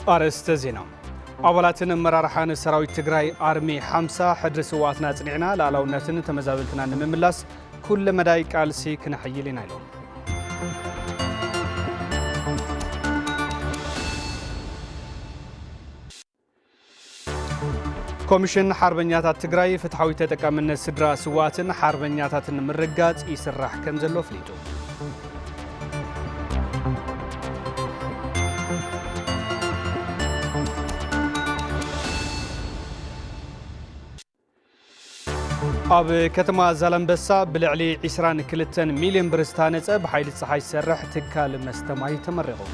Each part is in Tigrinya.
أرست زينة أولاتنا مرارحان سراوي تجراي أرمي 5 حدر سواتنا صنعنا لعلوناتنا تمزابلتنا نمملاس كل مدايك آلسي كنحيلنا لهم كوميشن حربنياتات تجراي فتحوي تتكا من السدرا سواتنا حربنياتات المرقات يسرح كنزلو فليتو أب كتما زلمبسا بالعلي 22 مليون برستانة بحيل الصحي سرح تكال مستمعي تمرغو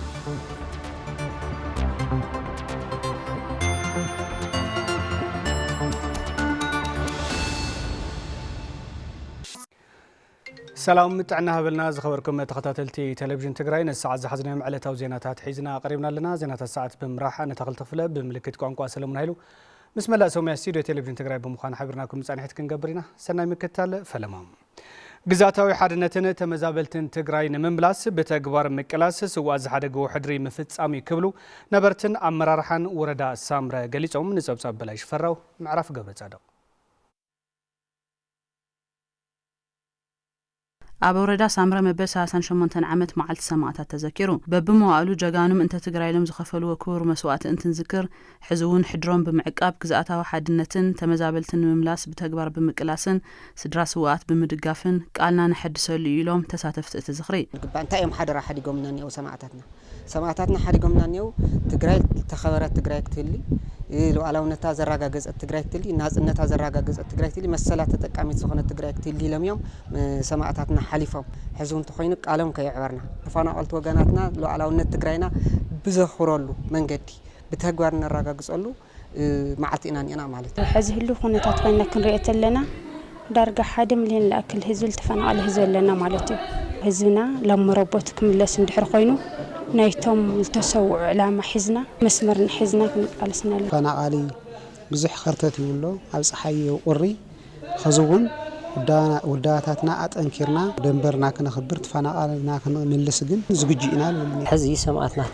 سلام متعنا هبلنا زخبركم تخطاتلتي تلفزيون تجراي الساعة زحزنا معلتها وزيناتات حيزنا قريبنا لنا زينات الساعة بمراحة نتغل طفلة بملكة قوانقوا سلمنا هيلو بسم الله سومي استوديو تلفزيون تجراي بمخان حبرناكم مصانحت كنقبرنا سنة مكتال فلمام جزاتاوي حدنتنا تمزابلتن تجراي نمبلاس بتكبار مكلاس سواء زحدقو حدري مفتسامي كبلو نبرتن أمرارحان وردا سامرة قليتهم نسبساب بلاش فراو معرف قبل صادق أبوردا سامرة مبس هاسان شمونتن عمت معلت سماعتات تذكروا ببموالو جاغانم انت تقرايلهم زخفلو وكور مسوات انت نذكر حزون حدرون بمعقاب كزاتا وحدنتن تمزابلتن مملاس بتكبر بمقلاسن سدرا سوات بمدقافن قالنا نحدثو ليلوم تساتفت تزخري انت يوم حدا راح يقومنا نيو سماعتاتنا حد يقومنا نيو تقراي تخبرات تقراي كتلي لو علاونتا زراغا جزء تقراي كتلي نازنتا زراغا جزء تقراي كتلي مسلات تطقاميت زخونه تقراي كتلي لم يوم سماعتاتنا حليفهم حزون تخوينك قالهم كيعبرنا فانا قلت وغاناتنا لو علاونت تقراينا بزخرولو منغدي بتغوار نراغاغصلو معلتينا نينا مالت حزهلو خونتات فينا كنريت لنا درجه 1 مليون لاكل هزول تفنقل هزول لنا مالتي هزنا لما ربوتكم لس ندحر خوينو نايتهم التسوع علامه حزنا مسمر حزنا كنقالسنا فنقالي بزح خرتت يولو اب صحي قري خزون وداتاتنا اطنكرنا دنبرنا كنخبر تفنقالنا كنملس ግን ዝግጅኢና حزي سمعتنا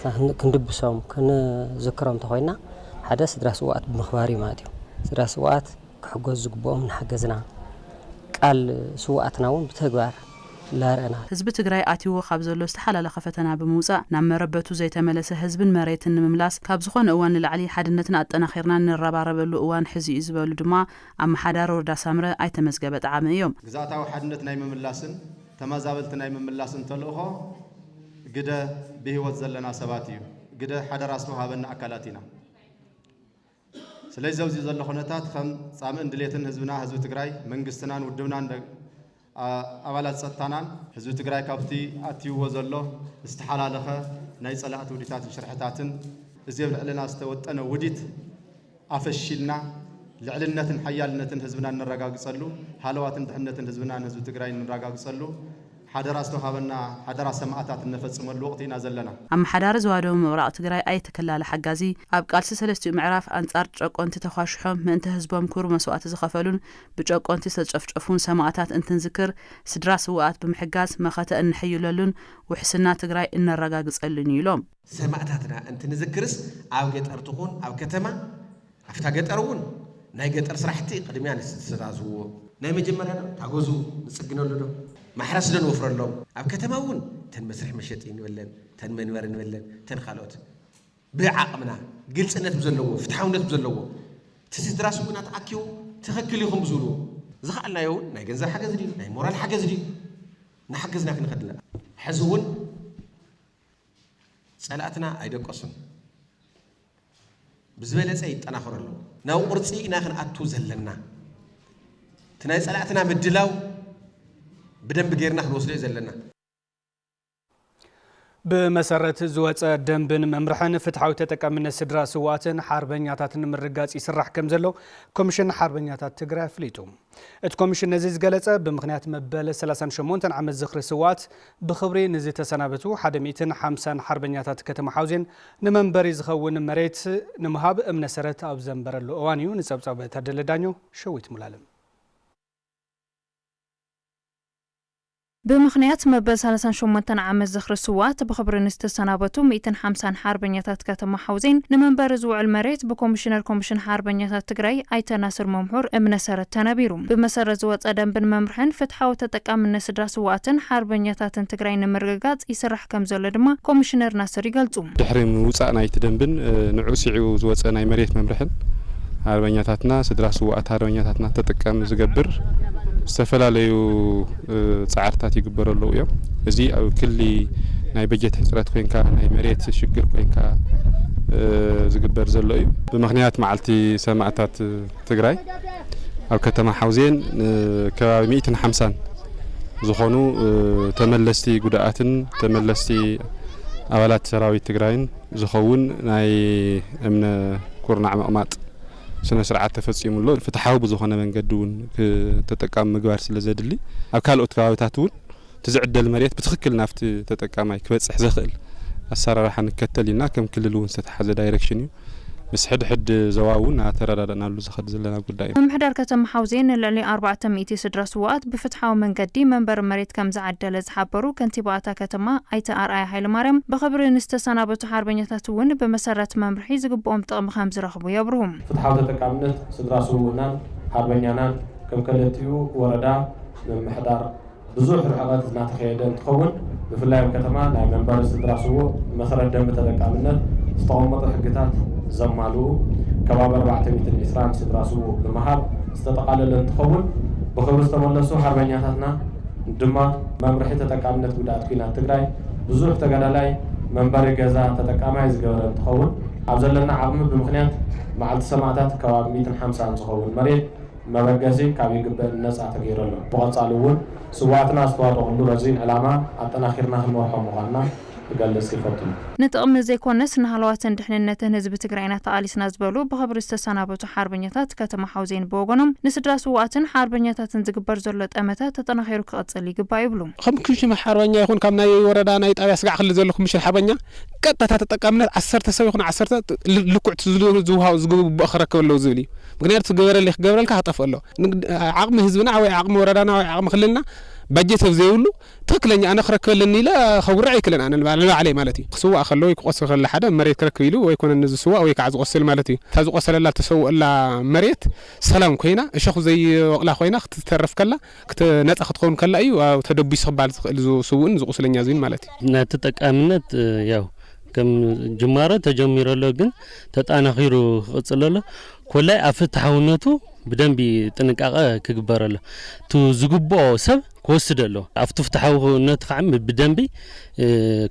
كندبسهم كنذكرهم تخوينا حدا سدرا سوات بمخباري ماتيو سدرا سوات كحجوز زغبوم نحجزنا قال سواتنا ون بتغبار لارنا حزب تግራይ አትይዎ ካብ ዘሎ ዝተሓላለኸ ፈተና ብምውፃእ ናብ መረበቱ ዘይተመለሰ ህዝብን መሬትን ንምምላስ ካብ ዝኾነ እዋን ንላዕሊ ሓድነትን አጠናኺርና ንረባረበሉ እዋን ሕዚ ዝበሉ ድማ ኣመሓዳር ወረዳ ሳምረ ኣይተመዝገበ ጣዕሚ እዮም ግዛታዊ ሓድነት ናይ ምምላስን ተመዛበልቲ ናይ ምምላስን ተልእኾ ግደ ብህይወት ዘለና ሰባት እዩ ግደ ሓደራ ዝተዋሃበና ኣካላት ኢና ስለዚ ዘውዚ ዘሎ ኩነታት ከም ጻምእን ድሌትን ህዝብና ህዝቢ ትግራይ መንግስትናን ውድብናን أولاد ستانان حزب تجراي كابتي أتيو وزلله استحلالخ ناي صلاة وديتات شرحتاتن زيب لنا استوت أنا وديت أفشلنا لعلنة حيالنة حزبنا نرجع صلوا حلوات دحنة حزبنا حزب تجراي نرجع صلوا حدرا استوهبنا حدرا سمعتات النفس من الوقت نازلنا أم حدار زوادو مراء تجراي أي تكلال حجازي أبقى سلسلة معرف أن ترجع أنت تخاشحهم من تهزبهم كور مسوات زخفلون بجاك أنت تشوفون سمعتات أنت نذكر سدرا سوات بمحجاز ما خطأ إن حيولون وحسنا تجراي إن الرجاج يسألني يوم سمعتاتنا أنت نذكرس أو جت أرتقون أو كتما أفتاجت أرون نايجت أرسرحتي قديميان السرازو نايم جمرنا تعجزوا نسجنوا له محرس لنا وفر لهم أب كتماون تن مسرح مشيتين ولا تن منورن ولا تن خالوت بعقمنا قلت أنت بزلوا فتحوا أنت بزلوا تسيد راسنا تعكيو تخكليهم بزلوا زخلنا يوم نيجنز حاجة زدي ناي مورال حاجة زدي نحجزنا كنا خدنا حزون سألتنا أيد قسم بزبالة سيد أنا خور له ناو قرصي ناخن أتو زلنا تناي سألتنا مدلاو بدن بغيرنا خلوص لي زلنا بمسرت زوات دنبن ممرحن فتحاو تتكامن سدرا سواتن حربنياتاتن مرقاص يسرح كمزلو كوميشن حربنياتات تግራይ فليتو ات كوميشن نزي زغلصه بمخنيات مبل 38 عام زخر سوات بخبري نزي تسنابتو 150 حربنياتات كتم حوزين نمنبري زخون مريت نمهاب امنسرت اب زنبرلو اوانيو نصبصب تدلدانيو شويت ملالم بمخنيات مبل 38 عام زخر سوات بخبر نستسنابتو 150 حربنياتات كتم حوزين نمنبر زوع المريت بكوميشنر كوميشن حربنياتات تግራይ ايت ناصر ممحور امنسرت تنبيروم بمسر زوات دنبن ممرحن فتحاو تتقامن سدرا سواتن حربنياتاتن تግራይ ንምርግጋጽ ይስራሕ ከም ዘሎ ድማ ኮሚሽነር ናስር ይገልጹ ድሕሪም ውጻእ ናይቲ ደንብን ንዑሲዑ ዝወጸ ናይ መሬት መምርሕን حربنياتاتنا سدرا سوات حربنياتاتنا تتقام ዝገብር استفلاليو صعرتات يغبرلو يوم ازي او كلي ناي بجت حصرات كوينكا ناي مريت شجر كوينكا زغبر زلو يوم بمخنيات معلتي سماعتات تግራይ او كتما حوزين كباب 150 زخونو تملستي غدااتن تملستي ابالات سراويت تግራይን زخون ناي امن كورنع مقماط سنة سرعات تفصيملو فتحاو بزخونه منقدون تتقام مغبار سلازدلي اب كالوت كاوتاتون تزعدل مريت بتخكل نافت تتقاماي كبصح زخل السراراح نكتلينا كم كللون ستحز دايركشن بس حد زواون ترادانالو زخد زلنا غداي محدار كتم حوزين للي 400 سدرا سوات بفتحاو منقدي منبر مريت كم زعدل زحبرو كنتيباتا كتما ايت ار اي حيل ماريم بخبر نستسنابتو حربنياتاتون بمسرت ممرحي زغبوم طقم خمس رخبو يبرهم فتحاو تتقامنت سدرا سوونا حربنيانان كم كلتيو وردا محدار بزوح رحقات ناتخيدن تخون بفلاي كتما ناي منبر سدرا سوو مسرت دم تتقامنت استقامت حقتات زمالو كباب 400 إسران سدراسو بمهاب استتقالل انتخون بخبر استملسو حربنياتاتنا دما ممرحي تتقامنت ጉዳት ኩናት ትግራይ ብዙሕ ተጋዳላይ መንበሪ ገዛ ተጠቃማይ ዝገበረ እንተኸውን ኣብ ዘለና ዓቕሚ ብምኽንያት መዓልቲ ሰማዕታት ከባቢ 150 ዝኸውን መሬት መበገሲ ካብ ይግበእ ነፃ ተገይረሎ ብቐጻሊ እውን ስዋዕትና ዝተዋደቑሉ ረዚን ዕላማ ኣጠናኺርና ክንመርሖ ምዃንና قالس يفضل نتقم زيكونس نهالواتن دحننتن حزب تግራይና ተቃሊስና ዝበሉ بخبر استسنابتو حربنياتات كتم حوزين بوغنم نسدرا سواتن حربنياتاتن ዝግበር ዘሎ ጠመተ ተጠናኺሩ ክቐጽል ይግባእ ይብሉ ከም ክሽ ማሕረኛ ይኹን ካብ ናይ ወረዳ ናይ ጣብያ ስጋዕ ክል ዘለኩም ምሽል ሓበኛ ቀጥታ ተጠቃምነት 10 ሰብ ይኹን 10 ልኩዕት ዝውሃው ዝግቡ ክረከበለው ዝብል ምክንያቱ ገበረልህ ገበረልካ አጠፈሎ ዓቅሚ ህዝብና ወይ ዓቅሚ ወረዳና ወይ ዓቅሚ ክልልና بجت زيولو تكلني أنا خركلني لا خورع يكلن أنا لا عليه مالتي سواء خلوه يقص خل حدا مريت كركيلو ويكون النز سواء ويكعز قصل مالتي تازو قصل لا تسوء إلا مريت سلام كوينا الشخص زي لا خوينا تترف كلا كت نتأخذ خون كلا أيوة وتدبي صبال زو سوون زو قصل نيازين مالتي نتتك أمنت ياو كم جمارة تجمير اللوجن تتأنا خيرو قصل له كله أفتحونته بدن بتنقاقه كغبرله تو زغبو سب كوسدلو افتفتحو نتخعم بدن بي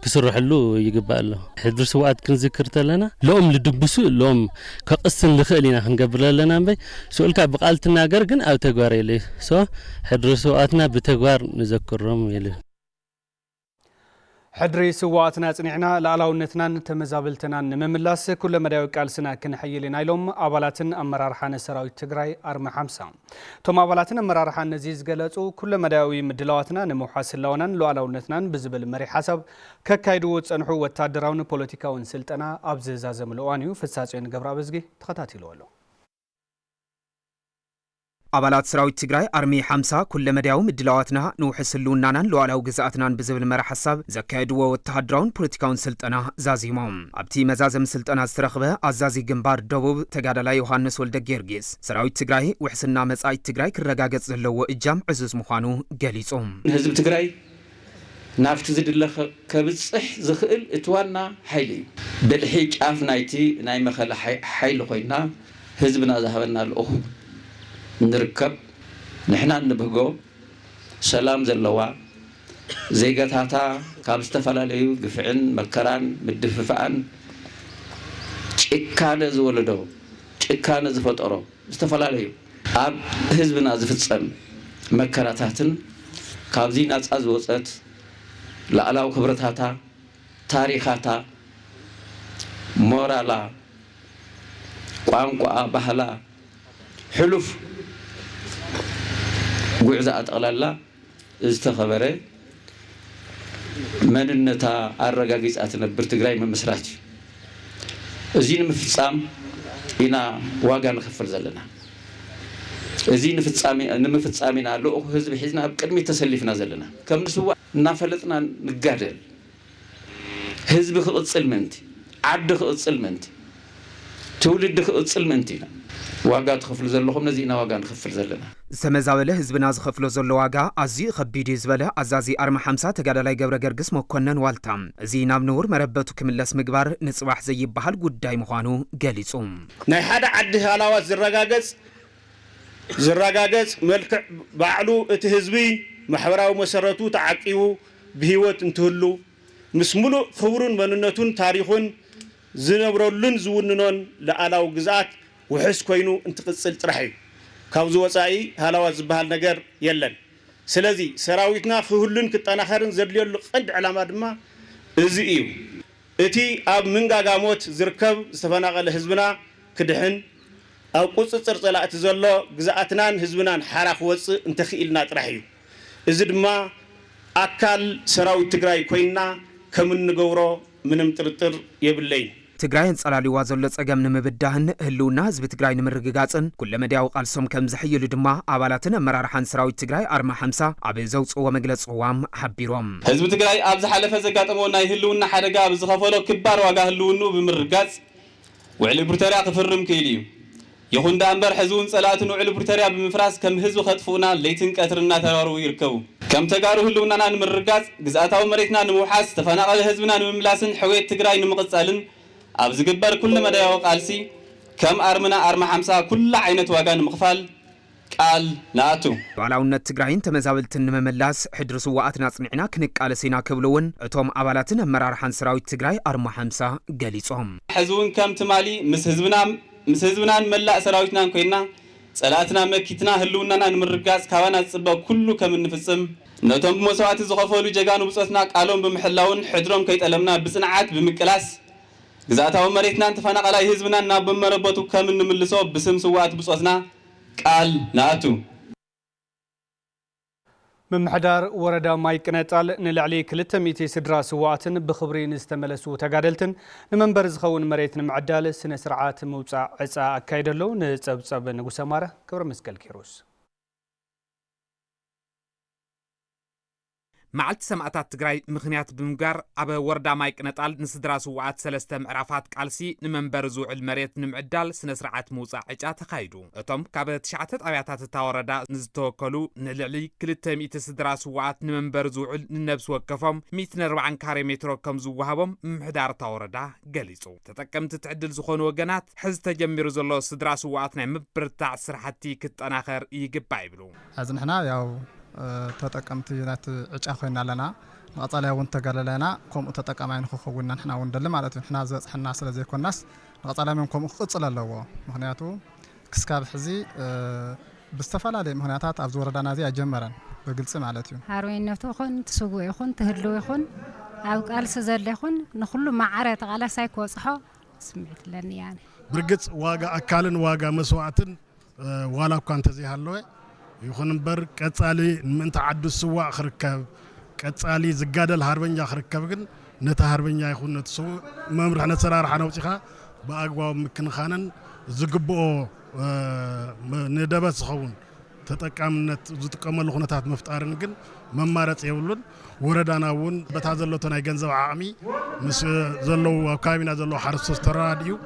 كسرحلو يغبالو حضر سوات كنذكرتلنا لوم لدبسو لوم كقسن لخلينا خنغبرلنا بي سؤالك بقالتنا غير كن او تغواريلي سو حضر سواتنا بتغوار نذكرهم يلي حدري سواتنا صنعنا لالاونتنا تمزابلتنا نمملاس كل مداوي قالسنا كنحيلنا ايلوم ابالاتن امرار حان سراويت تግራይ 45 توم ابالاتن امرار حان نزيز ገለጹ كل مداوي مدلاواتنا نمحاسلاونن لالاونتنا بزبل مري حسب كካይዱ ጽንሑ ወታደራውን ፖለቲካውን ስልጠና አብዘዛዘም ለዋኒው ፍሳጼን ገብራ በዝጊ ተከታትለዋል አባላት ሰራዊት ትግራይ አርሚ 50 ኩለ መዳው ምድላዋትና ንውሕስሉናናን ለዋላው ግዛአትናን በዝብል መራ ሐሳብ ዘካይዱ ወተሃድራውን ፖለቲካውን ስልጠና ዛዚማም አብቲ መዛዘም ስልጠና ዝተረኽበ አዛዚ ግንባር ደቡብ ተጋዳላይ ዮሐንስ ወልደ ጊዮርጊስ ሰራዊት ትግራይ ውሕስና መጻኢ ትግራይ ክረጋገጽ ዘለዎ እጃም ዕዙዝ ምዃኑ ገሊጾም ህዝብ ትግራይ ናፍቲ ዝድለኸ ከብጽሕ ዝኽእል እትዋና ሓይሊ ብልሒ ጫፍ ናይቲ ናይ መኸለ ሓይሊ ኮይና ህዝብና ዝሃበና ልኡኽ نركب نحن نبهجو سلام زلوا زي قطعتا كاب استفلاليو قفعن مكران مدففعن چكان زولدو چكان زفطرو استفلاليو اب حزبنا زفصم مكراتاتن كاب زي ناص ازوصت لالاو خبرتاتا ታሪኻታ ሞራላ ቋንቋ ባህላ ሕሉፍ ጉዕዛ አጠቅላላ ዝተኸበረ መንነታ አረጋግጻ ትነብር ትግራይ መመስራች እዚህን ምፍጻም ኢና ዋጋ ንከፍል ዘለና እዚ ንፍጻሜና ልኡኽ ህዝቢ ሒዝና ኣብ ቅድሚ ተሰሊፍና ዘለና ከም ንስዋ እናፈለጥና ንጋደል ህዝቢ ክቕፅል ምንቲ ዓዲ ክቕፅል ምንቲ ትውልድ ክቕፅል ምንቲ ኢና ዋጋ ትኸፍሉ ዘለኹም ነዚ ኢና ዋጋ ንከፍል ዘለና ዝተመዛበለ ህዝብና ዝኸፍሎ ዘሎ ዋጋ ኣዝዩ ከቢድ ዝበለ ኣዛዚ ኣርማ 50 ተጋዳላይ ገብረ ገርግስ መኮነን ዋልታ እዚ ናብ ንቡር መረበቱ ክምለስ ምግባር ንጽባሕ ዘይበሃል ጉዳይ ምዃኑ ገሊጹ ናይ ሓደ ዓዲ ሃላዋት ዝረጋገጽ መልክዕ ባዕሉ እቲ ህዝቢ ማሕበራዊ መሰረቱ ተዓቂቡ ብህይወት እንትህሉ ምስ ሙሉእ ክብሩን መንነቱን ታሪኹን ዝነብረሉን ዝውንኖን ለኣላው ግዛት ውሕስ ኮይኑ እንትቅጽል ጥራሕ እዩ ካብዚ ወጻኢ ሃላዋት ዝበሃል ነገር የለን ስለዚ ሰራዊትና ክህሉን ክጠናኸርን ዘድልየሉ ቀንዲ ዕላማ ድማ እዚ እዩ እቲ ኣብ ምንጋጋሞት ዝርከብ ዝተፈናቀለ ህዝብና ክድሕን ኣብ ቁጽጽር ጸላእቲ ዘሎ ግዛኣትናን ህዝብናን ሓራ ክወፅእ እንተኽኢልና ጥራሕ እዩ እዚ ድማ ኣካል ሰራዊት ትግራይ ኮይና ከም እንገብሮ ምንም ጥርጥር የብለይ ትግራይ እንጸላሊዋ ዘሎ ጸገም ንምብዳህን ህልውና ህዝቢ ትግራይ ንምርግጋጽን ኩለመድያዊ ቃልሶም ከም ዝሕይሉ ድማ ኣባላትን ኣመራርሓን ሰራዊት ትግራይ ኣርማ 50 ኣብ ዘውፅዎ መግለፂ እዋም ሓቢሮም ህዝቢ ትግራይ ኣብ ዝሓለፈ ዘጋጠሞ ናይ ህልውና ሓደጋ ብዝኸፈሎ ክባር ዋጋ ህልውኑ ብምርጋጽ ውዕሊ ፕሪቶርያ ክፍርም ክኢሉ እዩ ይኹን ዳእምበር ሕዝውን ጸላእትን ውዕሊ ፕሪቶርያ ብምፍራስ ከም ህዝቢ ኸጥፍኡና ለይትን ቀትርን እናተራረቡ ይርከቡ ከም ተጋሩ ህልውናና ንምርጋጽ ግዝኣታዊ መሬትና ንምውሓስ ተፈናቀለ ህዝብና ንምምላስን ሕዌት ትግራይ ንምቕጻልን ኣብ ዝግበር ኩሉ መዳያዊ ቃልሲ ከም ኣርምና ኣርማ 50 ኩሉ ዓይነት ዋጋ ንምኽፋል ቃል ናቱ ሉዓላውነት ትግራይን ተመዛበልትን ንምምላስ ሕድሪ ስዋኣትና ጽኒዕና ክንቃለስ ኢና ክብሉውን እቶም ኣባላትን ኣመራርሓን ሰራዊት ትግራይ ኣርማ 50 ገሊጾም ሕዝውን ከም ትማሊ ምስ ህዝብናን መላእ ሰራዊትናን ኮይና ጸላእትና መኪትና ህልውናና ንምርጋጽ ካባና ዝጽበቕ ኩሉ ከም እንፍጽም ነቶም ብመስዋዕቲ ዝኸፈሉ ጀጋኑ ብጾትና ቃሎም ብምሕላውን ሕድሮም ከይጠለምና ብጽንዓት ብምቅላስ ግዛታዊ መሬትናን ተፈናቀላይ ህዝብናን ናብ በመረበቱ ከም እንምልሶ ብስም ስዋዕት ብጾትና ቃል ናቱ ምምሕዳር ወረዳ ማይቅነጣል ንልዕሊ 200 ስድራ ስዋዕትን ብኽብሪ ንዝተመለሱ ተጋደልትን ንመንበር ዝኸውን መሬት ንምዕዳል ስነ ስርዓት ምውፃእ ዕፃ ኣካይደሎ ንጸብጸብ ንጉሰ ማረ ክብረ መስቀል ኪሮስ معلت سمعتات تجري مخنيات بمجار أبا وردا مايك نتال نسدرا سوعات سلسته معرفات قالسي نمنبرزو المريت نمعدال سنسرعات موسع عجات قايدو اتم كابت شعتت أبياتات التوردا نزتوكلو نلعلي كل التميت سدرا سوعات نمنبرزو النبس وكفهم 140 كاري متر كم زوهبهم محدار توردا قليسو تتكمت تعدل زخون وجنات حز تجمير زلو سدرا سوعاتنا مبرتاع سرحتي كت أنا خير يجبايبلو هذا نحنا ياو تتقمت نات عجا خوينا لنا نقطالها ونتقللنا كم تتقمين خوغونا نحنا وندل معناته نحنا زحنا سلازي كوناس نقطالها منكم قصل لو مخنياتو كسكاب حزي باستفاله مخنياتات ابز وردانا زي جمرن بقلص معناته هاروينتو خون تسوغو يخون تهلو يخون او قالس زل يخون نخلو معره تقالا سايكو صحو سمعت لني يعني برقص واغا اكالن واغا مسوعتن والا كانت زي هالوي يخون بر كتصالي من تعد السواء خركب كتصالي زقادل هاربنجا خركب كن نتا هاربنجا يخون نتسو ممرحنا سرارحا نوصيخا باقواو مكن خانن زقبو ندبس خون تتقامنت زتقامل خونتات مفتارن كن ممارص يولون ورداناون بتازلوتنا يغنزب عامي مس زلو كابينا زلو حرسوس تراديو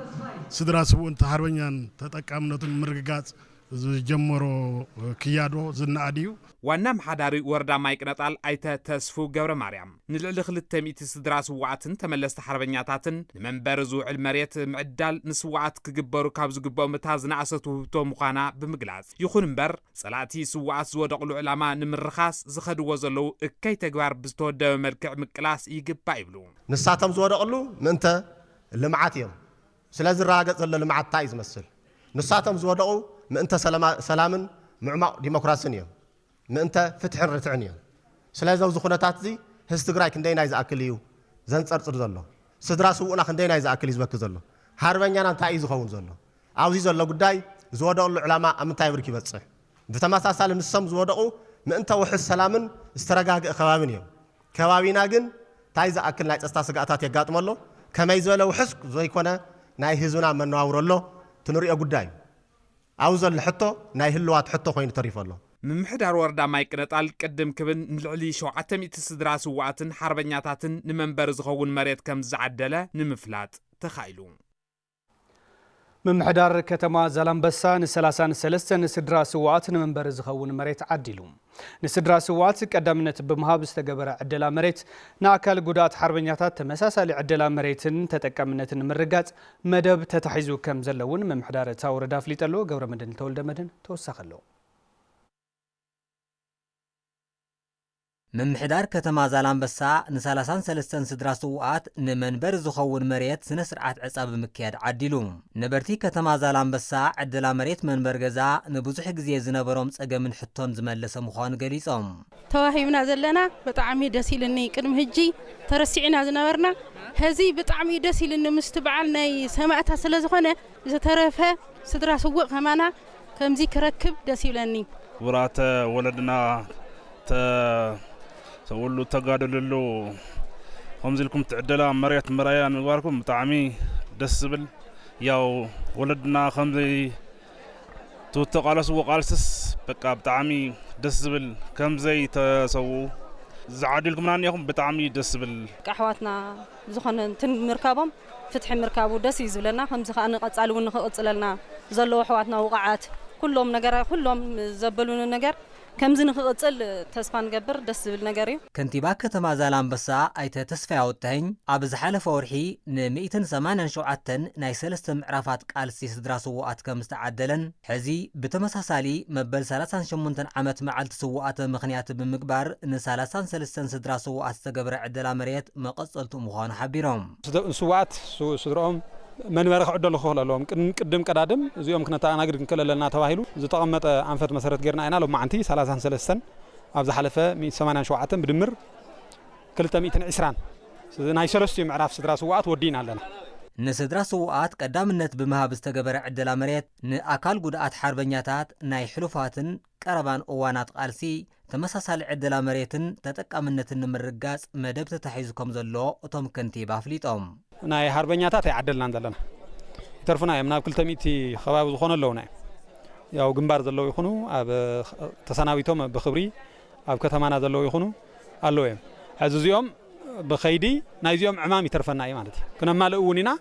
سدراسو انت هاربنجان تتقامنتن مرغغاص جمرو كيادو زناديو وانا محداري وردا مايك نطال ايتا تسفو قبر مريم نلعل خلت ميت سدراس وعاتن تملست حربنياتاتن منبر زوع المريت معدال نسوعات كجبرو كابز جبو متازنا عساتو تو مخانا بمقلاز يخون مبر صلاتي سوعات زودقلو علما نمرخاس زخدو وزلو كي تقبار بستود مركع مقلاس يجبا يبلو نساتم زودقلو منتا لمعاتيم سلازي راقص لمعات تايز مسل نساتم زودقو منتا سلامن معمق ديمقراطية منتا فتح الرتعنية سلازو زخونتات زي هستقراي كندينا إذا أكليو ዘንጸርጽር ዘሎ ስድራ ስውእና ክንደይ ናይ ዝኣክል ይዝበክ ዘሎ ሃርበኛና እንታይ እዩ ዝኸውን ዘሎ ኣብዚ ዘሎ ጉዳይ ዝወደቕሉ ዕላማ ኣብ ምንታይ ብርክ ይበፅሕ ብተመሳሳሊ ንሶም ዝወደቑ ምእንተ ውሕስ ሰላምን ዝተረጋግአ ከባቢን እዮም ከባቢና ግን እንታይ ዝኣክል ናይ ፀጥታ ስጋኣታት የጋጥመሎ ከመይ ዝበለ ውሕስ ዘይኮነ ናይ ህዝብና መነባብሮ ኣሎ ትንሪኦ ጉዳይ ኣብኡ ዘሎ ሕቶ ናይ ህልዋት ሕቶ ኮይኑ ተሪፍ ኣሎ ምምሕዳር ወረዳ ማይ ቅነጣል ቅድም ክብን ንልዕሊ 700 ስድራ ስዋኣትን ሓርበኛታትን ንመንበሪ ዝኸውን መሬት ከም ዝዓደለ ንምፍላጥ ተኻኢሉ ምምሕዳር ከተማ ዛላምበሳ ን33 ስድራ ስዋኣት ንመንበሪ ዝኸውን መሬት ዓዲሉ ንስድራ ስዋኣት ቀዳምነት ብምሃብ ዝተገበረ ዕደላ መሬት ንኣካል ጉዳት ሓርበኛታት ተመሳሳሊ ዕደላ መሬትን ተጠቃምነትን ንምርጋጽ መደብ ተታሒዙ ከም ዘለውን ምምሕዳር እታ ወረዳ ኣፍሊጠሎ ገብረመድህን ተወልደ መድህን ተወሳኸሎ ምምሕዳር ከተማ ዛላምበሳ ን33 ስድራ ስዋኣት ንመንበሪ ዝኸውን መሬት ስነ ስርዓት ዕፃ ብምክያድ ዓዲሉ ነበርቲ ከተማ ዛላምበሳ ዕደላ መሬት መንበር ገዛ ንብዙሕ ግዜ ዝነበሮም ፀገምን ሕቶን ዝመለሰ ምዃኑ ገሊፆም ተዋሂብና ዘለና ብጣዕሚ ደስ ኢልኒ ቅድሚ ሕጂ ተረሲዕና ዝነበርና ሕዚ ብጣዕሚ ደስ ኢልኒ ምስቲ በዓል ናይ ሰማዕታት ስለ ዝኾነ ዝተረፈ ስድራ ስውእ ከማና ከምዚ ክረክብ ደስ ይብለኒ ውራተ ወለድና ሰውሉ ተጋደልሉ ከምዚልኩም ትዕደላ መሬት መራያ ምግባርኩም ብጣዕሚ ደስ ዝብል ያው ወለድና ከምዚ ተቃለስዎ ቃልስስ በቃ ብጣዕሚ ደስ ዝብል ከምዘይ ተሰው ዝዓድልኩምና እኒኹም ብጣዕሚ ደስ ዝብል ኣሕዋትና ዝኾነ እንትን ምርካቦም ፍትሒ ምርካቡ ደስ እዩ ዝብለና ከምዚ ከዓ ንቐጻሊ እውን ንኽቕፅለልና ዘለዎ ኣሕዋትና ውቃዓት ኩሎም ነገር ኩሎም ዘበሉን ነገር ከምዚ ንኽቕፅል ተስፋ ንገብር ደስ ዝብል ነገር እዩ ከንቲባ ከተማ ዛላምበሳ ኣይተ ተስፋይ ኣወታኝ ኣብ ዝሓለፈ ወርሒ ን187 ናይ 3 ምዕራፋት ቃልሲ ስድራ ስዋኣት ከም ዝተዓደለን ሕዚ ብተመሳሳሊ መበል 38 ዓመት መዓልቲ ስዋኣት ምኽንያት ብምግባር ን33 ስድራ ስዋኣት ዝተገብረ ዕደላ መሬት መቐፀልቱ ምዃኑ ሓቢሮም ስዋኣት ስድሮኦም መንበሪ ክዕደሉ ክኽእል ኣለዎም ቅድም ቀዳድም እዚኦም ክነተኣናግድ ክንከለለና ተባሂሉ ዝተቐመጠ ኣንፈት መሰረት ጌርና ኢና ሎም ማዓንቲ 33 ኣብ ዝሓለፈ 187 ብድምር 220 ናይ 3 ምዕራፍ ስድራ ስዋኣት ወዲና ኣለና ንስድራ ስዋኣት ቀዳምነት ብምሃብ ዝተገበረ ዕደላ መሬት ንኣካል ጉድኣት ሓርበኛታት ናይ ሕሉፋትን ቀረባን እዋናት ቃልሲ ተመሳሳሊ ዕደላ መሬትን ተጠቃምነትን ንምርጋጽ መደብ ተታሒዙ ከም ዘሎ እቶም ከንቲባ ኣፍሊጦም ናይ ሓርበኛታት ኣይዓደልና ዘለና ይተርፉና እዮም ናብ 200 ከባቢ ዝኾነ ኣለውና ያው ግንባር ዘለው ይኹኑ ኣብ ተሰናቢቶም ብኽብሪ ኣብ ከተማና ዘለው ይኹኑ ኣለዉ እዮም ሕዚ እዚኦም ብኸይዲ ናይዚኦም ዕማም ይተርፈና እዩ ማለት እዩ ክነማልእ እውን ኢና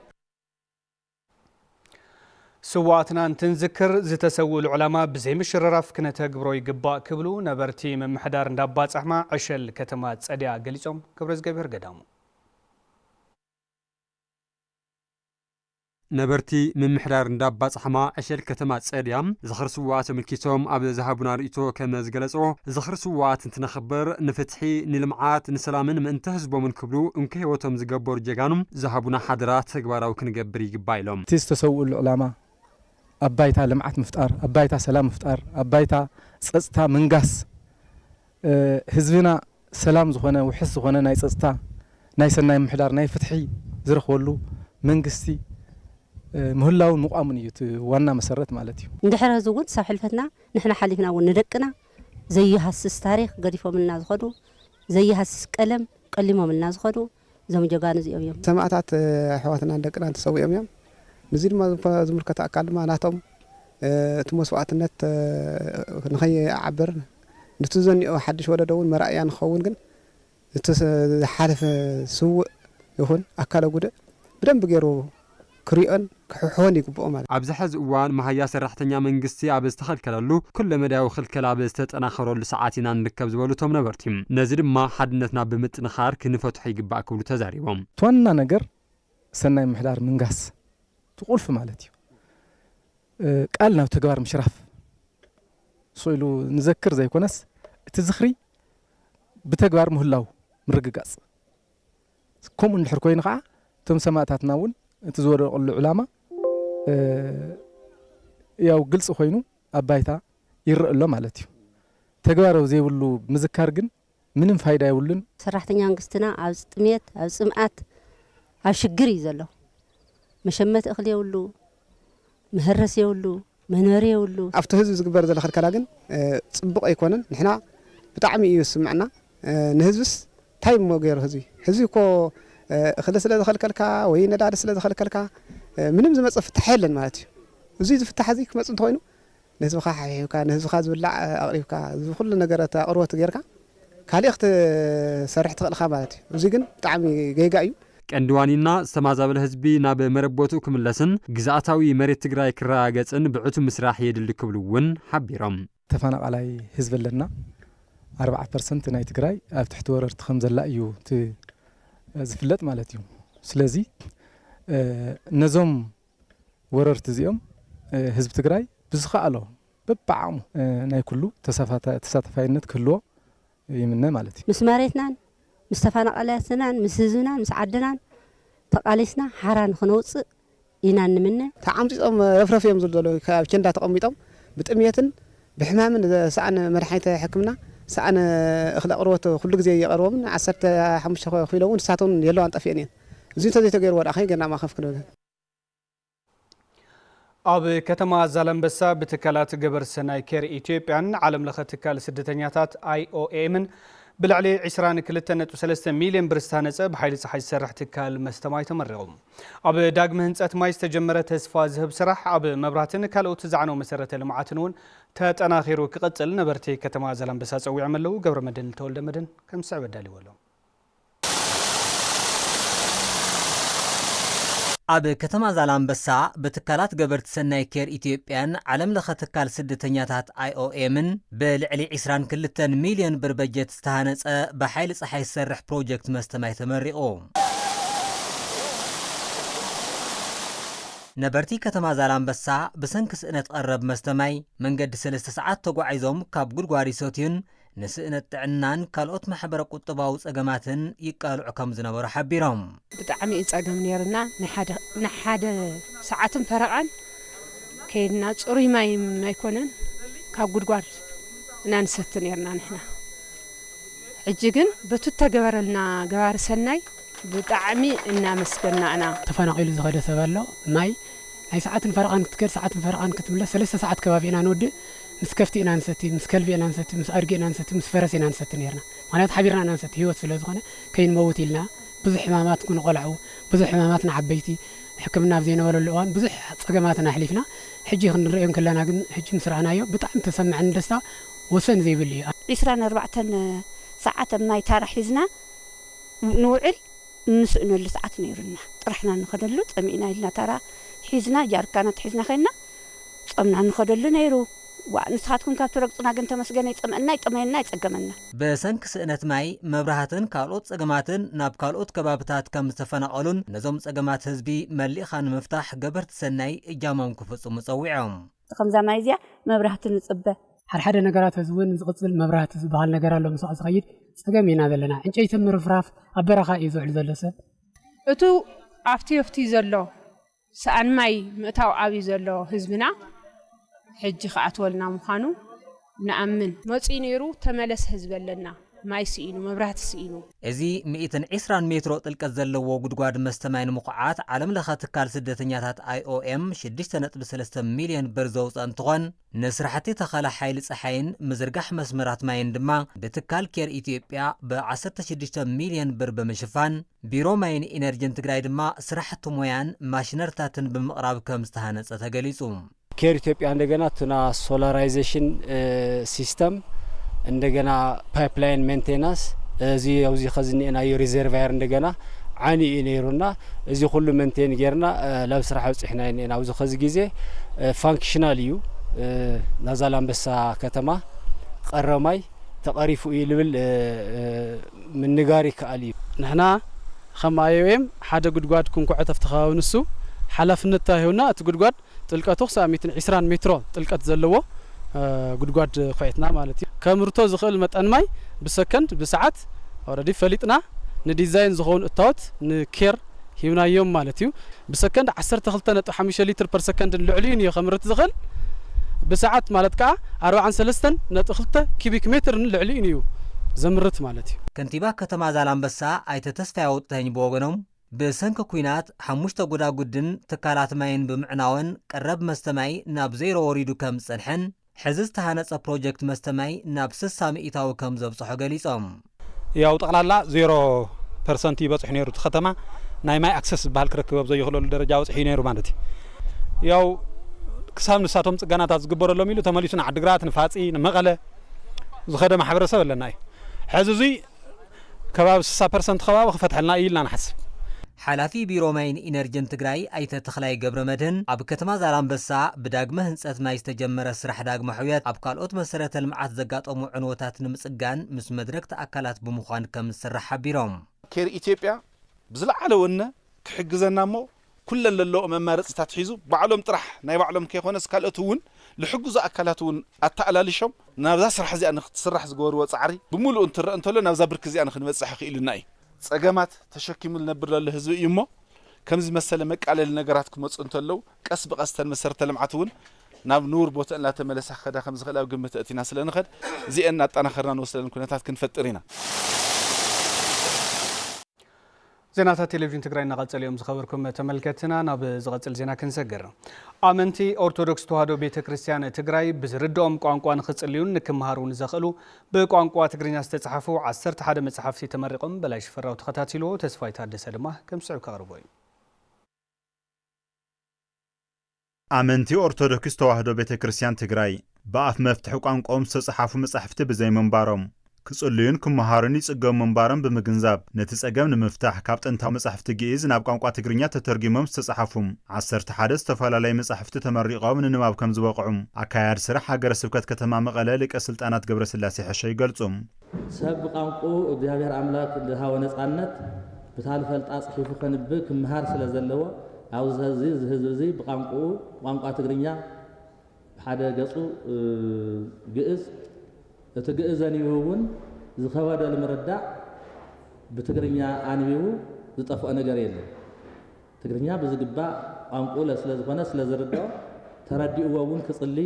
ስዋኣትና እንትንዝክር ዝተሰውኡ ዕላማ ብዘይ ምሽርራፍ ክነተግብሮ ይግባእ ክብሉ ነበርቲ ምምሕዳር እንዳባፅሕማ ዕሸል ከተማ ፀድያ ገሊፆም ክብረ ዝገብር ገዳሙ ነበርቲ ምምሕዳር እንዳባፅሕማ ዕሸል ከተማ ፀድያ ዝኽሪ ስዋኣት ተመልኪቶም ኣብ ዝሃቡና ርእቶ ከም ዝገለጾ ዝኽሪ ስዋኣት እንትነኽብር ንፍትሒ ንልምዓት ንሰላምን ምእንተ ህዝቦምን ክብሉ እንከ ህይወቶም ዝገበሩ ጀጋኑም ዝሃቡና ሓደራ ተግባራዊ ክንገብር ይግባእ ኢሎም እቲ ዝተሰውኡ ዕላማ ኣብ ባይታ ልምዓት ምፍጣር ኣብ ባይታ ሰላም ምፍጣር ኣብ ባይታ ፀጥታ ምንጋስ ህዝብና ሰላም ዝኾነ ውሕስ ዝኾነ ናይ ፀጥታ ናይ ሰናይ ምምሕዳር ናይ ፍትሒ ዝረኽበሉ መንግስቲ ምህላውን ምቋሙን እዩ ዋና መሰረት ማለት እዩ እንድሕር ህዝብ እውን ሳብ ሕልፈትና ንሕና ሓሊፍና እውን ንደቅና ዘይሃስስ ታሪክ ገዲፎምልና ዝኸዱ ዘይሃስስ ቀለም ቀሊሞምልና ዝኸዱ እዞም ጀጋኑ እዚኦም እዮም ሰማዕታት ኣሕዋትና ደቅና ተሰዊኦም እዮም ነዚ ድማ ዝምልከት ኣካል ድማ ናቶም እቲ መስዋዕትነት ንኸይዓብር ነቲ ዘኒኦ ሓድሽ ወለዶ እውን መራእያ ንኸውን ግን እቲ ዝሓለፈ ስውእ ይኹን ኣካለ ጉድእ ብደንብ ገይሩ ክሪኦን ክሕሖን ይግብኦ ማለት ኣብዚ ሕዚ እዋን መሃያ ሰራሕተኛ መንግስቲ ኣብ ዝተኸልከለሉ ኩለ መዳያዊ ክልከላ ኣብ ዝተጠናኸረሉ ሰዓት ኢና ንርከብ ዝበሉ እቶም ነበርቲ ነዚ ድማ ሓድነትና ብምጥንኻር ክንፈትሖ ይግባእ ክብሉ ተዛሪቦም ዋና ነገር ሰናይ ምምሕዳር ምንጋስ ትቁልፍ ማለት እዩ ቃል ናብ ተግባር ምሽራፍ ስኢሉ ንዘክር ዘይኮነስ እቲ ዝኽሪ ብተግባር ምህላው ምርግጋጽ ከምኡ እንድሕር ኮይኑ ከዓ እቶም ሰማዕታትና እውን እቲ ዝወደቐሉ ዕላማ ያው ግልጽ ኮይኑ ኣብ ባይታ ይርአ ኣሎ ማለት እዩ ተግባራዊ ዘይብሉ ምዝካር ግን ምንም ፋይዳ ይውልን ሰራሕተኛ መንግስትና ኣብ ጥሜት ኣብ ጽምዓት ኣብ ሽግር ይዘሎ መሸመት እኽሊ ይውሉ መህረስ ይውሉ መንበሪ ይውሉ ኣብቲ ህዝቢ ዝግበር ዘሎ ክልከላ ግን ጽቡቕ ኣይኮነን ንሕና ብጣዕሚ እዩ ስምዕና ንህዝብስ ታይ ሞገር ህዝቢ እኮ እኽሊ ስለ ዝኸልከልካ ወይ ነዳዲ ስለ ዝኸልከልካ ምንም ዝመጽእ ፍታሕ የለን ማለት እዩ እዚ ዝፍታሕ እዚ ክመጽእ እንተኮይኑ ንህዝብኻ ሓቢብካ ንህዝብኻ ዝብላዕ ኣቕሪብካ ኩሉ ነገራት ኣቕርቦት ጌርካ ካልእ ክትሰርሕ ትኽእልካ ማለት እዩ እዚ ግን ብጣዕሚ ገይጋ እዩ ቀንዲ ዋኒና ዝተማዛበለ ህዝቢ ናብ መረቦቱ ክምለስን ግዛኣታዊ መሬት ትግራይ ክረጋገጽን ብዕቱ ምስራሕ የድሊ ክብሉ እውን ሓቢሮም ተፈናቃላይ ህዝቢ ኣለና 40% ናይ ትግራይ ኣብ ትሕቲ ወረርቲ ከም ዘላ እዩ ዝፍለጥ ማለት እዩ ስለዚ ነዞም ወረርቲ እዚኦም ህዝቢ ትግራይ ብዝኸኣሎ በብዓቕሙ ናይ ኩሉ ተሳታፋይነት ክህልዎ ይምነ ማለት እዩ ምስ መሬትናን ምስ ተፈናቃላትናን ምስ ህዝብናን ምስ ዓድናን ተቃሊስና ሓራ ንኽነውፅእ ኢና ንምነ ተዓምፂፆም ረፍረፍ እዮም ዘሎ ካብ ቸንዳ ተቐሚጦም ብጥምየትን ብሕማምን ሰኣነ መድሓኒት ሕክምና ሰኣነ እኽሊ ኣቕርቦት ኩሉ ግዜ የቐርቦምን 15 ኮይሎም ንሳቶም የለዋን ጠፊአን እየን እዚ እንተዘይተገይሩ ወድኣኸ ገና ማኸፍ ክንብል ኣብ ከተማ ዛላምበሳ ብትካላት ገበር ሰናይ ኬር ኢትዮጵያን ዓለም ለኸ ትካል ስደተኛታት IOM ብልዕሊ 22.3 ሚልዮን ብር ዝተሃነፀ ብሓይሊ ፀሓይ ዝሰርሕ ትካል መስተማይ ተመሪቖም ኣብ ዳግመ ህንፀት ማይ ዝተጀመረ ተስፋ ዝህብ ስራሕ ኣብ መብራህትን ካልኦት ዝዓነው መሰረተ ልምዓትን እውን ተጠናኺሩ ክቕፅል ነበርቲ ከተማ ዛላምበሳ ፀዊዖም ኣለው ገብረ መድን ተወልደ መድን ከም ስዕብ ኣዳልይዎ ኣብ ከተማ ዛላምበሳ ብትካላት ገበርቲ ሰናይ ኬር ኢትዮጵያን ዓለም ለኸ ትካል ስደተኛታት IOMን ብልዕሊ 22 ሚልዮን ብር በጀት ዝተሃነፀ ብሓይሊ ፀሓይ ዝሰርሕ ፕሮጀክት መስተማይ ተመሪቑ ነበርቲ ከተማ ዛላምበሳ ብሰንኪ ስእነት ቀረብ መስተማይ መንገዲ 3 ሰዓት ተጓዒዞም ካብ ጉድጓድ ይሰትዩን ንስእነት ጥዕናን ካልኦት ማሕበረ ቁጠባዊ ፀገማትን ይቃልዑ ከም ዝነበሩ ሓቢሮም ብጣዕሚ ፀገም ነርና ንሓደ ሰዓትን ፈረቓን ከይድና ፅሩይ ማይ ኣይኮነን ካብ ጉድጓድ እናንሰቲ ነርና ንሕና ሕጂ ግን በቱ ተገበረልና ገባር ሰናይ ብጣዕሚ እናመስገና ኢና ተፈናቂሉ ዝኸደ ሰብ ኣሎ ማይ ናይ ሰዓትን ፈረቓን ክትከድ ሰዓትን ፈረቓን ክትምለስ 3 ሰዓት ከባቢ ኢና ንወድእ ምስ ከፍቲ ኢና ንሰቲ ምስ ከልቢ ኢና ንሰቲ ምስ ኣድጊ ኢና ንሰቲ ምስ ፈረስ ኢና ንሰቲ ነርና ምክንያቱ ሓቢርና ኢና ንሰቲ ሂወት ስለ ዝኾነ ከይንመውት ኢልና ብዙሕ ሕማማት ክንቆልዑ ብዙሕ ሕማማት ንዓበይቲ ሕክምና ኣብ ዘይነበረሉ እዋን ብዙሕ ፀገማትና ኣሕሊፍና ሕጂ ክንሪኦም ከለና ግን ሕጂ ምስ ረኣናዮ ብጣዕሚ ተሰምዐኒ ደስታ ወሰን ዘይብል እዩ 24 ሰዓት ማይ ታራ ሒዝና ንውዕል ንስእነሉ ሰዓት ነይሩና ጥራሕና ንኸደሉ ፀሚእና ኢልና ታራ ሒዝና ጃርካናት ሒዝና ኸይና ፀምና ንኸደሉ ነይሩ ንስኻትኩም ካብ ትረግፅና ግን ተመስገነ ይፀምአና ይጠመየና ይፀገመና ብሰንኪ ስእነት ማይ መብራህትን ካልኦት ፀገማትን ናብ ካልኦት ከባብታት ከም ዝተፈናቐሉን ነዞም ፀገማት ህዝቢ መሊእኻ ንምፍታሕ ገበርቲ ሰናይ እጃሞም ክፍፅሙ ፀዊዖም ከምዛ ማይ እዚኣ መብራህቲ ንፅበ ሓደ ነገራት ህዝቢ እውን ዝቕፅል መብራህቲ ዝበሃል ነገር ኣሎ ምስኡ ዝኸይድ ፀገም ኢና ዘለና ዕንጨይቲ ምርፍራፍ ኣብ በረኻ እዩ ዝውዕል ዘሎ ሰብ እቱ ኣብቲ ዘሎ ሰኣን ማይ ምእታው ዓብዪ ዘሎ ህዝብና ሕጂ ከኣትወልና ምዃኑ ንኣምን መፂኡ ነይሩ ተመለስ ህዝቢ ኣለና ማይ ስኢኑ መብራህቲ ስኢኑ እዚ 120 ሜትሮ ጥልቀት ዘለዎ ጉድጓድ መስተማይ ንምኹዓት ዓለም ለኸ ትካል ስደተኛታት IOM 6.3 ሚልዮን ብር ዘውፅአ እንትኾን ንስራሕቲ ተኸላ ሓይሊ ፀሓይን ምዝርጋሕ መስመራት ማይን ድማ ብትካል ኬር ኢትዮጵያ ብ16 ሚልዮን ብር ብምሽፋን ቢሮ ማይን ኢነርጅን ትግራይ ድማ ስራሕቲ ሞያን ማሽነርታትን ብምቕራብ ከም ዝተሃነፀ ተገሊጹ ኬር ኢትዮጵያ እንደገና ቱና ሶላራይዜሽን ሲስተም እንደገና ፓይፕላይን ሜንቴናንስ እዚ አውዚ ኸዝኒናዮ ሪዘርቫየር እንደገና ዓኒ ነይሩና እዚ ሁሉ ሜንቴን ጌርና ላብ ስራሕ ውፅሕና ኢና አውዚ ኸዚ ግዜ ፋንክሽናል እዩ ናዛላምበሳ ከተማ ቀረማይ ተቀሪፉ ይልብል ምንጋሪ ከኣል እዩ ንሕና ከም IOM ሓደ ጉድጓድ ክንኩዖ ተፍተኻው ንሱ ሓላፍነት ታሂውና እቲ ጉድጓድ ጥልቀቱ 120 ሜትሮ ጥልቀት ዘለዎ ጉድጓድ ኳይትና ማለት እዩ ከምርቶ ዝኽእል መጠን ማይ ብሰከንድ ብሰዓት ኦሬዲ ፈሊጥና ንዲዛይን ዝኾኑ እታወት ንኬር ሂብናዮም ማለት እዩ ብሰከንድ 12.5 ሊትር ፐር ሰከንድ ልዕሊዩ እዩ ከምርት ዝኽእል ብሰዓት ማለት ከዓ 43.2 ኪቢክ ሜትር ልዕሊዩ እዩ ዘምርት ማለት እዩ ከንቲባ ከተማ ዛላምበሳ ኣይተ ተስፋይ ወጥተኝ በወገኖም ብሰንኪ ኩናት 5 ጎዳጉድን ትካላት ማይን ብምዕናወን ቀረብ መስተማይ ናብ ዘይሮ ወሪዱ ከም ፀንሐን ሕዚ ዝተሃነፀ ፕሮጀክት መስተማይ ናብ 60 ሚእታዊ ከም ዘብፅሖ ገሊፆም ያው ጠቅላላ 0% ይበፅሕ ነይሩ ከተማ ናይ ማይ አክሰስ ባል ክረክብ ዘይኽለሉ ደረጃ ወፅሒ ነይሩ ማለት እዩ ያው ክሳብ ንሳቶም ጽገናታት ዝግበረሎም ኢሉ ተመሊሱና ዓድግራት ንፋጺ ንመቐለ ዝኸደ ማሕበረሰብ ኣለና እዩ ሕዚ እዚ ከባቢ 60% ከባቢ ክፈትሐልና ኢልና ንሓስብ ሓላፊ ቢሮ ማይን ኢነርጂን ትግራይ ኣይተ ተኽላይ ገብረ መድህን ኣብ ከተማ ዛላምበሳ ብዳግመ ህንፀት ማይ ዝተጀመረ ስራሕ ዳግመ ሕውየት ኣብ ካልኦት መሰረተ ልምዓት ዘጋጠሙ ዕንወታት ንምጽጋን ምስ መድረክቲ ኣካላት ብምዃን ከም ዝስራሕ ሓቢሮም ኬር ኢትዮጵያ ብዝለዓለ ወነ ክሕግዘና እሞ ኩለን ለለኦ መማረፅታት ሒዙ ባዕሎም ጥራሕ ናይ ባዕሎም ከይኾነስ ካልኦት እውን ልሕጉዙ ኣካላት እውን ኣተኣላልሾም ናብዛ ስራሕ እዚኣ ንክትስራሕ ዝገበርዎ ፃዕሪ ብምሉእ እንትረአ እንተሎ ናብዛ ብርኪ እዚኣ ንክንበፅሕ ክኢልና እዩ ጸገማት ተሸኪሙ ዝነብር ዘሎ ህዝቢ እዩ እሞ ከምዚ መሰለ መቃለሊ ነገራት ክመፁ እንተለው ቀስ ብቀስተን መሰረተ ልምዓት እውን ናብ ኑር ቦታ እናተመለሰ ከዳ ከም ዝኽእል ኣብ ግምት እቲና ስለንኸድ እዚአን ኣጠናኸርና ንወስደን ኩነታት ክንፈጥር ኢና ዜናታት ቴሌቪዥን ትግራይ እናቀጸለ እዮም ዝኸበርኩም ተመልከትና ናብ ዝቀጽል ዜና ክንሰገር ኣመንቲ ኦርቶዶክስ ተዋህዶ ቤተክርስቲያን ትግራይ ብዝርድኦም ቋንቋ ንኽጽልዩን ንክመሃሩን ዘኽእሉ ብቋንቋ ትግርኛ ዝተጻሕፉ 11 መጽሓፍቲ ተመሪቆም በላይ ሽፈራው ተኸታቲሎ ተስፋይ ታደሰ ድማ ከም ስዑብ ካቅርቦ እዩ ኣመንቲ ኦርቶዶክስ ተዋህዶ ቤተክርስቲያን ትግራይ በኣፍ መፍትሒ ቋንቋኦም ዝተጻሕፉ መጽሓፍቲ ብዘይምንባሮም ክጽልዩን ክመሃሩን ይጽገሙ ምንባሮም ብምግንዛብ ነቲ ጸገም ንምፍታሕ ካብ ጥንታዊ መጽሓፍቲ ግዕዝ ናብ ቋንቋ ትግርኛ ተተርጊሞም ዝተጻሕፉም 11 ዝተፈላለዩ መጽሓፍቲ ተመሪቆም ንንባብ ከም ዝበቕዑም ኣካያድ ስራሕ ሃገረ ስብከት ከተማ መቐለ ሊቀ ስልጣናት ገብረስላሴ ሕሸ ይገልጹም ሰብ ብቋንቋ እግዚአብሔር አምላክ ዝሃወ ነጻነት ብታል ፈልጣ ጽሒፉ ከንብ ክመሃር ስለ ዘለዎ ኣብዚ ህዝቢ እዚ ብቋንቋ ቋንቋ ትግርኛ ሓደ ገጹ ግዕዝ እቲ ግዕዝ አንቢቡን ዝኸበደ ለመረዳዕ በትግርኛ አንቢቡ ዝጠፍኦ ነገር የለን ትግርኛ ብዝግባእ ቋንቋ ስለዝኾነ ስለዝርዳው ተረዲኡውን ክጽሊ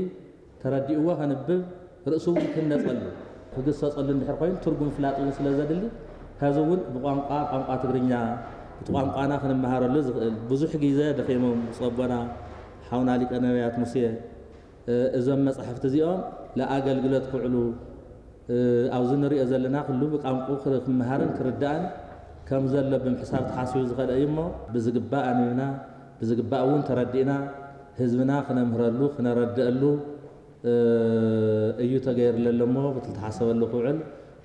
ተረዲኡዎ ከንብብ ርእሱ ክነጸሉ ክግሰጸሉ እንድሕር ኮይኑ ትርጉም ፍላጥን ስለዘድሊ ከዝውን ብቋንቋ ቋንቋ ትግርኛ ብቋንቋና ክንመሃረሉ ዝኽእል ብዙሕ ግዜ ደኺሞም ጸቦና ሓውና ሊቀ ነቢያት ሙሴ እዞም መጽሓፍቲ እዚኦም ለአገልግሎት ክውዕሉ ኣብዚ ንሪኦ ዘለና ኩሉ ብቋንቋ ክመሃርን ክርዳእን ከም ዘሎ ብምሕሳብ ተሓሲቡ ዝኸደ እዩ እሞ ብዝግባእ ኣንቢብና ብዝግባእ እውን ተረዲእና ህዝብና ክነምህረሉ ክነረድአሉ እዩ ተገይርለሎ እሞ ብትተሓሰበሉ ክውዕል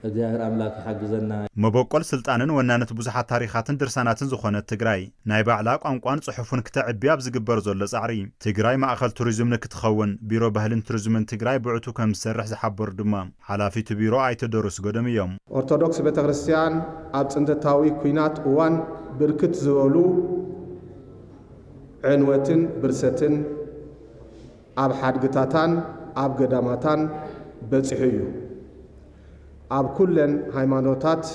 እግዚአብሔር አምላክ ይሓግዘና መበቆል ስልጣንን ወናነት ብዙሓት ታሪኻትን ድርሳናትን ዝኾነት ትግራይ ናይ ባዕላ ቋንቋን ጽሑፉን ክትዕቢ ኣብ ዝግበር ዘሎ ጻዕሪ ትግራይ ማእኸል ቱሪዝም ንክትኸውን ቢሮ ባህልን ቱሪዝምን ትግራይ ብዕቱ ከም ዝሰርሕ ዝሓበሩ ድማ ሓላፊቱ ቢሮ ኣይተደርስ ጎደም እዮም ኦርቶዶክስ ቤተክርስቲያን ኣብ ጽንተታዊ ኩናት እዋን ብርክት ዝበሉ ዕንወትን ብርሰትን ኣብ ሓድግታታን ኣብ ገዳማታን በጽሑ እዩ ኣብ ኩለን ሃይማኖታት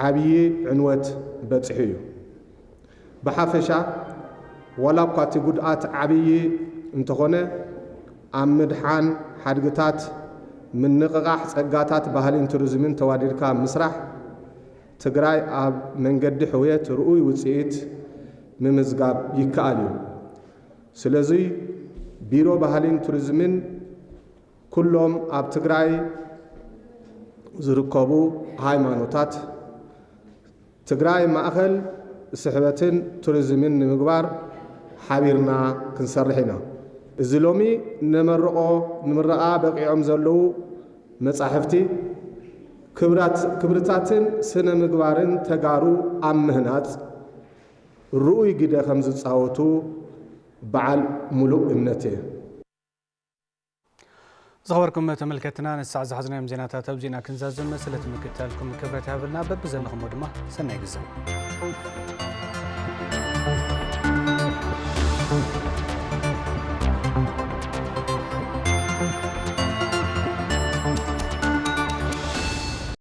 ዓብዪ ዕንወት በጽሑ እዩ ብሓፈሻ ወላ እኳ እቲ ጉድኣት ዓብዪ እንተኾነ ኣብ ምድሓን ሓድግታት ምንቕቓሕ ጸጋታት ባህልን ቱሪዝምን ተዋዲድካ ምስራሕ ትግራይ ኣብ መንገዲ ሕውየት ርኡይ ውፅኢት ምምዝጋብ ይከኣል እዩ ስለዚ ቢሮ ባህልን ቱሪዝምን ኩሎም ኣብ ትግራይ ዝርከቡ ሃይማኖታት ትግራይ ማእኸል ስሕበትን ቱሪዝምን ንምግባር ሓቢርና ክንሰርሕ ኢና እዚ ሎሚ ንምረቓ በቂዖም ዘለዉ መጻሕፍቲ ክብርታትን ስነ ምግባርን ተጋሩ ኣብ ምህናጽ ርኡይ ግደ ከም ዝጻወቱ በዓል ሙሉእ እምነት እየ زخبركم تملكتنا نسعى زحزنا يوم زيناتها تبزينا كنزازم مسألة مكتالكم كبرتها بالنا ببزن خمودما سنة جزء